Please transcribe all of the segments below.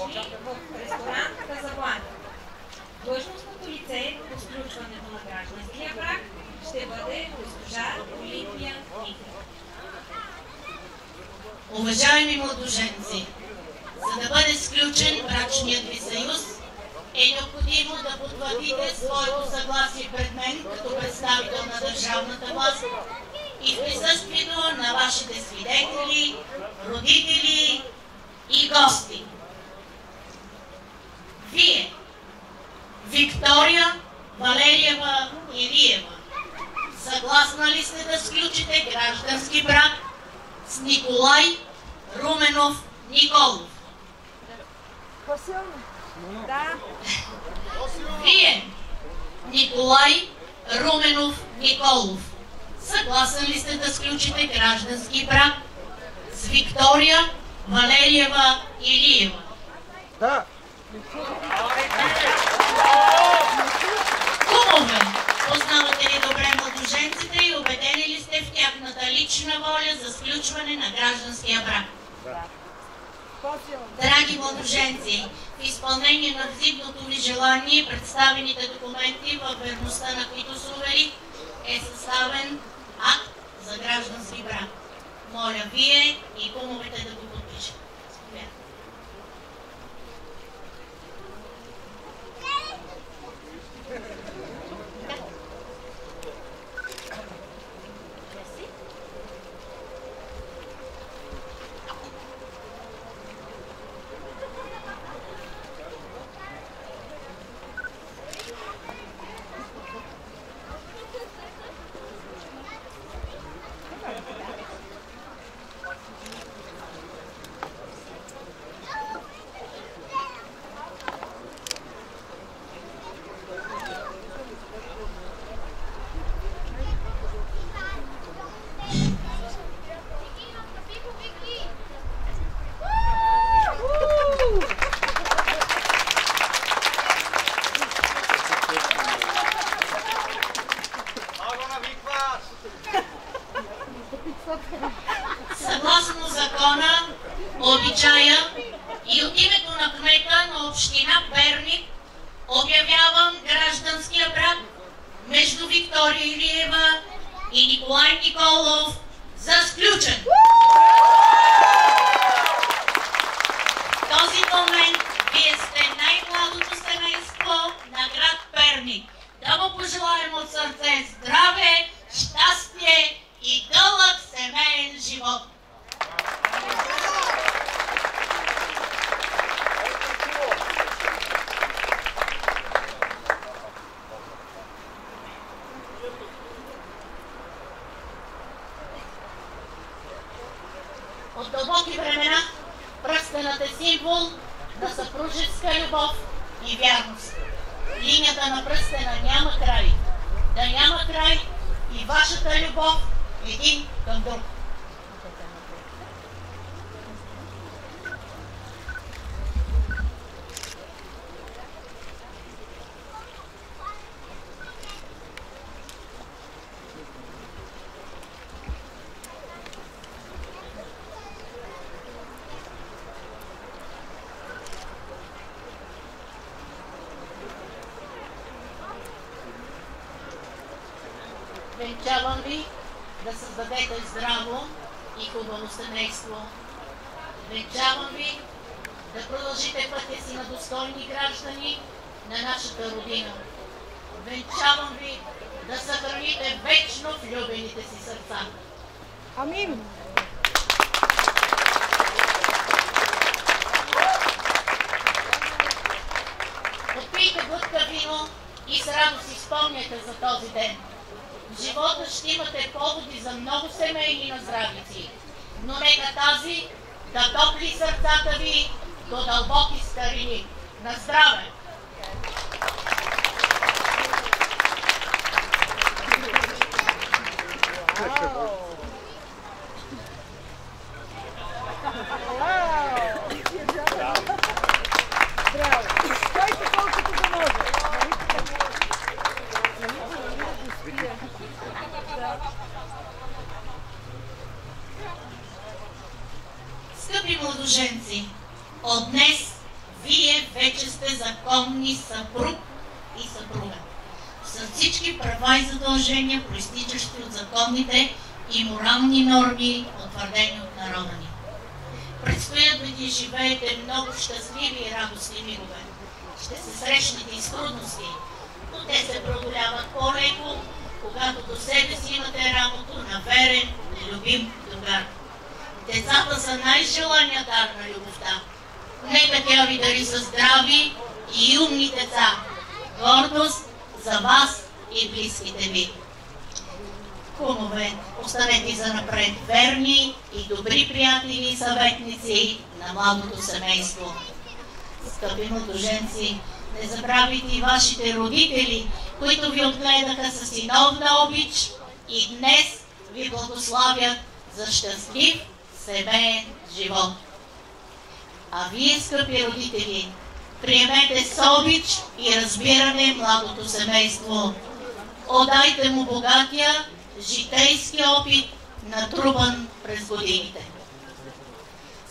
в ресторант Казабланка. Длъжностното лице по сключването на гражданския брак ще бъде госпожа Олимпия Михева. Уважаеми младоженци, за да бъде сключен брачният ви съюз, е необходимо да потвърдите своето съгласие пред мен като представител на държавната власт и в присъствието на вашите свидетели, родители и гости. Вие, Виктория Валериева Илиева, съгласна ли сте да сключите граждански брак с Николай Руменов Николов? Да. Вие, Николай Руменов Николов, съгласен ли сте да сключите граждански брак с Виктория Валериева Илиева? Да. Кумове, познавате ли добре младоженците и убедени ли сте в тяхната лична воля за сключване на гражданския брак? Да. Драги младоженци, в изпълнение на взаимното ви желание, представените документи, във верността на които се уверих, е съставен акт за граждански брак. Моля вие и кумовете да го подпишете. Съгласно закона, обичая и от името на кмета на община Перник обявявам гражданския брак между Виктория Илиева и Николай Николов за сключен. В този момент вие сте най-младото семейство на град Перник. Да му пожелаем от сърце здраве, щастие и дълъг семейен живот. От дълбоки времена пръстенът е символ на съпружеска любов и вярност. Линията на пръстена няма край. Да няма край и вашата любов един към друг. Венчавам ви да създадете здраво и хубаво семейство. Венчавам ви да продължите пътя си на достойни граждани на нашата родина. Венчавам ви да съхраните вечно влюбените си сърца. Амин! Отпийте глътка вино и с радост си спомняте за този ден. В живота ще имате поводи за много семейни наздравици, но нека тази да топли сърцата ви до дълбоки старини. На здраве! Скъпи младоженци, от днес вие вече сте законни съпруг и съпруга, с всички права и задължения, произтичащи от законните и морални норми, утвърдени от народа ни. Предстоят да ги живеете много щастливи и радостни мигове. Ще се срещнете и с трудности, но те се преодоляват по-леко, когато до себе си имате работа на верен и любим другар. Децата са най-желания дар на любовта. Нека тя ви дари са здрави и умни деца. Гордост за вас и близките ви. Кумове, останете за напред верни и добри приятели и съветници на младото семейство. Скъпи младоженци, не забравяйте и вашите родители, които ви отгледаха със синовна обич и днес ви благославят за щастлив семеен живот. А вие, скъпи родители, приемете с обич и разбиране младото семейство. Отдайте му богатия житейски опит, натрупан през годините.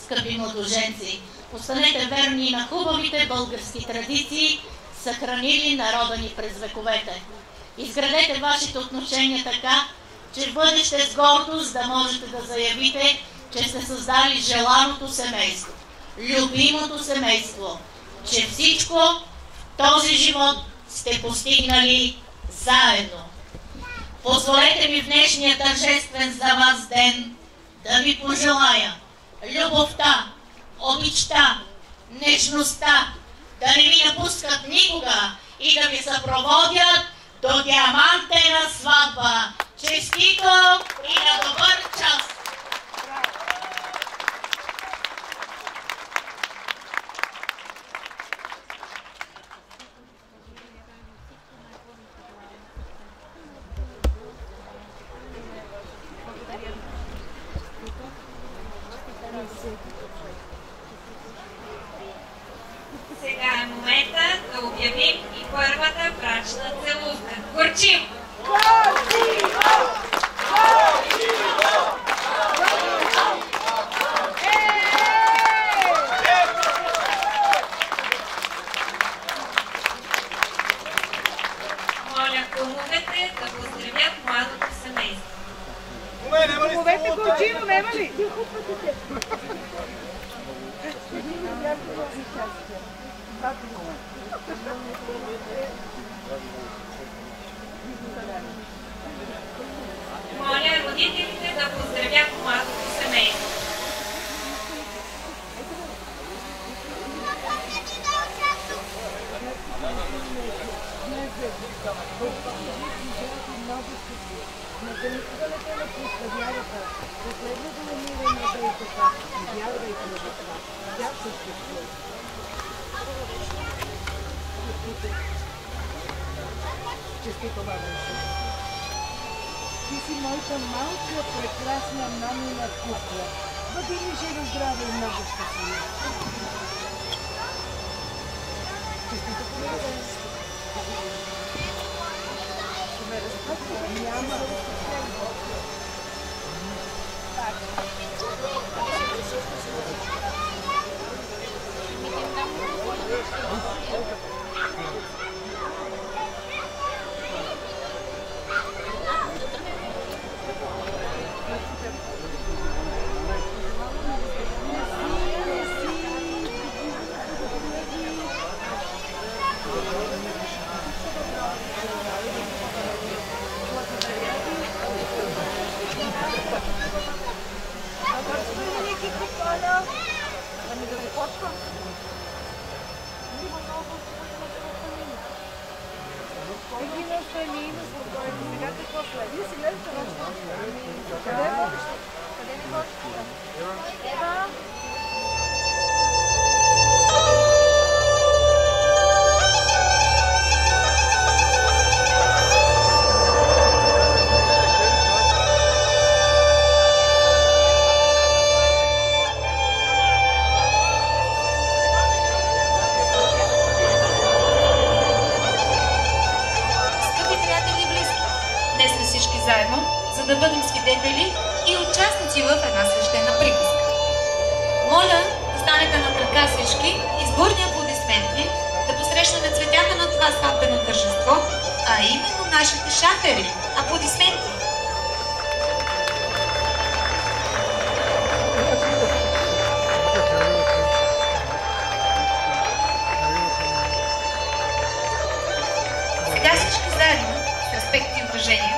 Скъпи младоженци, останете верни на хубавите български традиции, съхранили народа ни през вековете. Изградете вашите отношения така, че в бъдеще с гордост да можете да заявите, че сте създали желаното семейство, любимото семейство, че всичко в този живот сте постигнали заедно. Позволете ми в днешния тържествен за вас ден да ви пожелая любовта, обичта, нежността да не ви напускат никога и да ви съпроводят до диамантена сватба. Честито и на добър час! Сега е момента да обявим и първата брачна целувка. Горчим! Моля кумовете да поздравят младото семейство. Кумовете горчиво, нема ли? Моля родителите да поздравят младото семейство. Честито, бабенко. Ти си моята малка, прекрасна мамина кукла. Бъди ми живо, здраве и много щастлива. Честито, бабенко. Ще ме разпътва? Няма. да бъдем свидетели и участници в една свещена приказка. Моля, останете на крака всички, изборния аплодисменти да посрещнем цветята на това сватбено тържество, а именно нашите шафери. Аплодисменти! Сега всички заедно, с респект и уважение,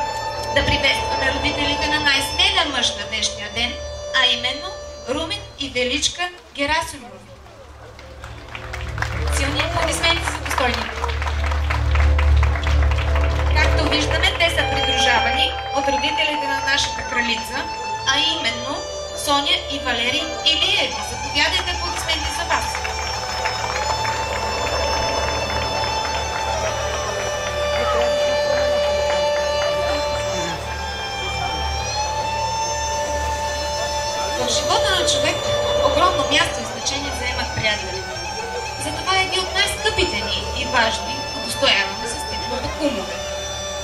да приветстваме родителите на най-смелия мъж на днешния ден, а именно Румен и Величка Герасимови. Силни аплодисменти за достойните. Както виждаме, те са придружавани от родителите на нашата кралица, а именно Соня и Валерий Илиеви. Заповядайте, аплодисменти за вас. В живота на човек огромно място и значение заемат приятели. Затова едни от най-скъпите ни и важни удостояваме с титлата кумове.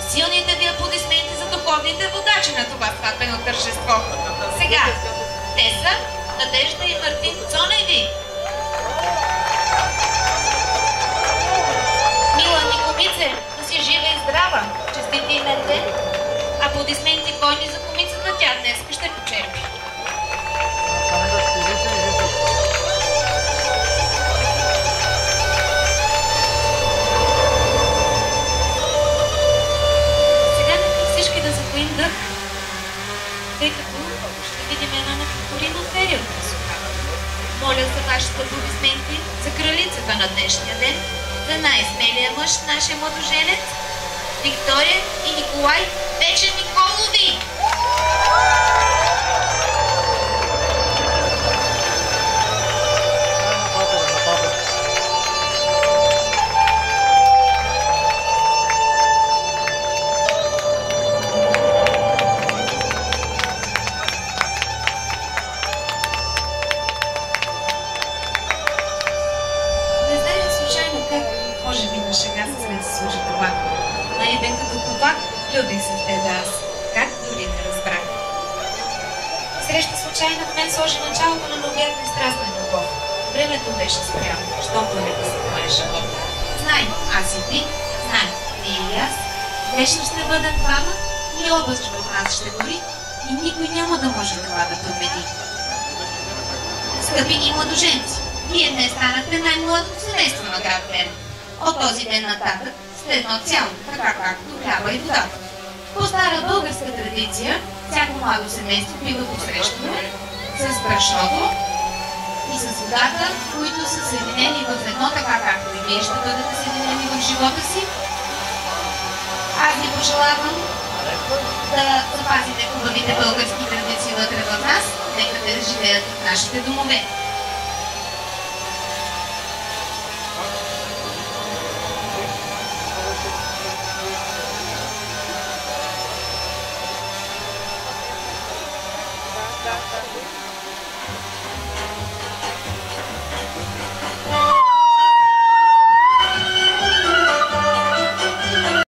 Силните ви аплодисменти за духовните водачи на това сватбено тържество. Сега, те са Надежда и Мартин Цоневи. Мила Никомице, да си жива и здрава. Честити имен ден. Аплодисменти бойни за комицата, тя днес ще почерпи. Всички да запоим дъх, тъй като ще видим една неповторима серия от висока. Моля за вашите аплодисменти за кралицата на днешния ден, за най-смелия мъж, нашия младоженец, Виктория и Николай Вече Николови! Любих се в тебе аз. Как дори не разбрах. Среща случайно в мен сложи началото на необятна и страстна любов. Времето беше спрямо, щом дойде за твоя живот. Знай, аз и ти, знай, ти и аз. Вечно ще бъдем двама и област в нас ще гори и никой няма да може това да те убеди. Скъпи ни младоженци, вие днес станахте най-младото семейство на град Плевен. От този ден нататък сте едно цяло, така както хляба и водата. По стара българска традиция, всяко младо семейство бива посрещано с брашното и с водата, които са съединени в едно, така както и вие ще бъдете съединени в живота си. Аз ви пожелавам да запазите хубавите български традиции вътре в нас, нека те да живеят в нашите домове. Да.